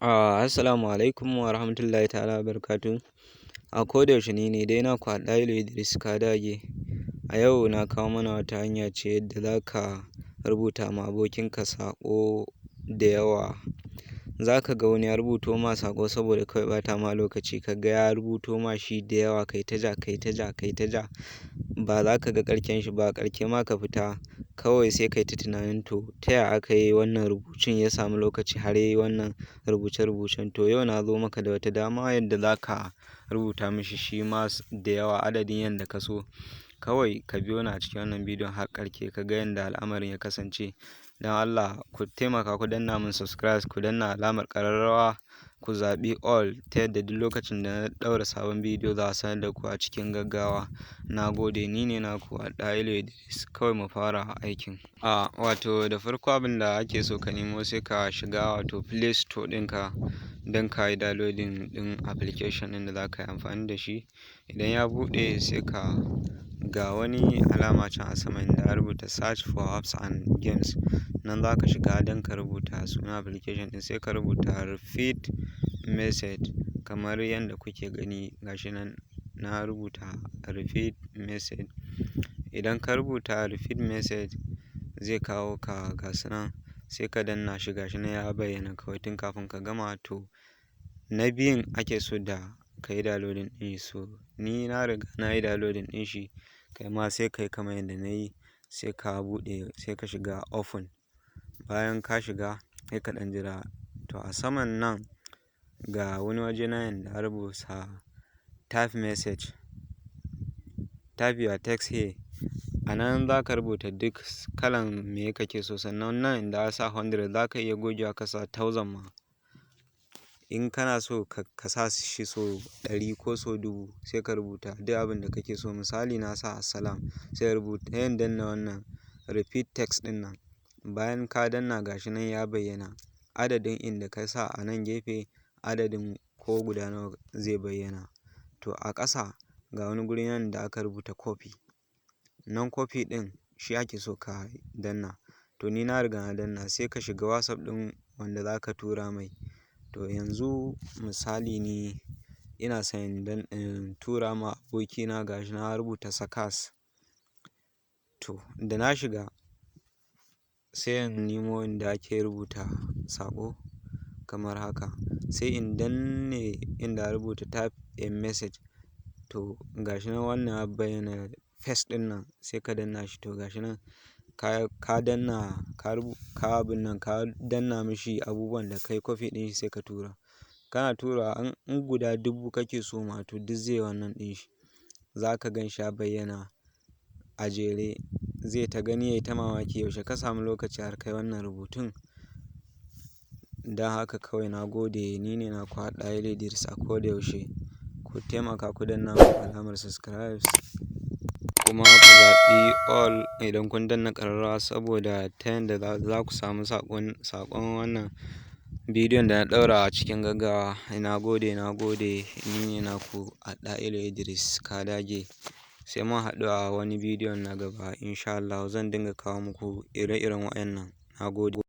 Assalamu alaikum wa rahmatullahi ta'ala wa barakatuhu. A koda yaushe ni ne dai naku Ɗahiru Idris Kadage. A yau na kawo mana wata hanya ce yadda za ka rubuta ma abokinka saƙo da yawa. Za ka ga wani ya rubuto ma saƙo saboda kawai ɓata ma lokaci, ka ga ya rubuto ma shi da yawa, kai ta ja, ba za ka ga ƙarshen shi ba. Ƙarshe ma ka fita kawai sai kai ta tunanin to ta ya aka yi wannan rubutun ya samu lokaci har ya yi wannan rubuce-rubucen. To yau na zo maka da wata dama yadda za ka rubuta mishi shi ma da yawa adadin yadda ka so. Kawai ka biyo ni a cikin wannan bidiyon har ƙarshe ka ga yadda al'amarin ya kasance. Don Allah ku taimaka ku danna min subscribe, ku danna alamar ƙararrawa, ku zaɓi all ta yadda duk lokacin da na ɗaura sabon bidiyo za a sanar da ku a cikin gaggawa. Na gode, ni ne naku Ɗahiru Idris. Kawai mu fara aikin. Wato da farko abin da ake so ka nemo sai ka shiga wato Play Store ɗinka don ka yi downloading ɗin application ɗin da za ka yi amfani da shi. Idan ya buɗe sai ka ga wani alama can a sama inda ya rubuta search for apps and games. Nan za ka shiga don ka rubuta sunan application ɗin, sai ka rubuta repeat message kamar yadda kuke gani gashi nan na rubuta repeat message. Idan ka rubuta repeat message zai kawo ka gasu nan sai ka danna shi gashi nan ya bayyana kawai tun kafin ka gama. To na biyun ake so da ka yi downloading ɗin shi. So ni na riga na yi downloading ɗin shi, kai ma sai ka yi kamar yadda na yi, sai ka buɗe sai ka shiga open. Bayan ka shiga sai ka ɗan jira. To a saman nan ga wani waje na yanda an rubuta type message, type your text here. A nan za ka rubuta duk kalan me kake so, sannan nan inda aka sa 100 za ka iya gogewa ka sa 1000 ma. In kana so ka sa shi so 100 ko so 1000 sai ka rubuta duk abin da kake so. Misali na sa assalam sai rubuta sai danna wannan repeat text ɗin nan. Bayan ka danna gashi nan ya bayyana adadin inda ka sa a nan gefe, adadin ko guda nawa zai bayyana. To a ƙasa ga wani guri nan da aka rubuta copy. Nan copy ɗin shi ake so ka danna. To ni na riga na danna, sai ka shiga WhatsApp ɗin wanda za ka tura mai. To yanzu misali ni ina son in tura ma abokina gashi na rubuta Sakas. To da na shiga sai in nemo inda ake rubuta saƙo kamar haka, sai in danne inda aka rubuta type a message. To gashi nan wannan ya bayyana paste ɗin nan sai ka danna shi. To gashi nan ka danna ka danna mishi abubuwan da kai copy ɗin shi sai ka tura. Kana turawa in guda 1000 kake so ma to duk zai wannan ɗin shi. Za ka gan shi ya bayyana a jere, zai ta gani yayi ta mamaki yaushe ka samu lokaci har kai wannan rubutun. Don haka kawai na gode, ni ne naku Ɗahiru Idris. A koda yaushe ku taimaka ku danna min alamar subscribe kuma ku zaɓi all idan kun danna ƙararrawa saboda ta yanda za ku samu saƙon wannan bidiyon da na ɗaura a cikin gaggawa. Na gode, ni ne naku Ɗahiru Idris Kadage. Sai mun haɗu a wani bidiyon na gaba in sha Allah zan dinga kawo muku ire-iren waɗannan. Na gode.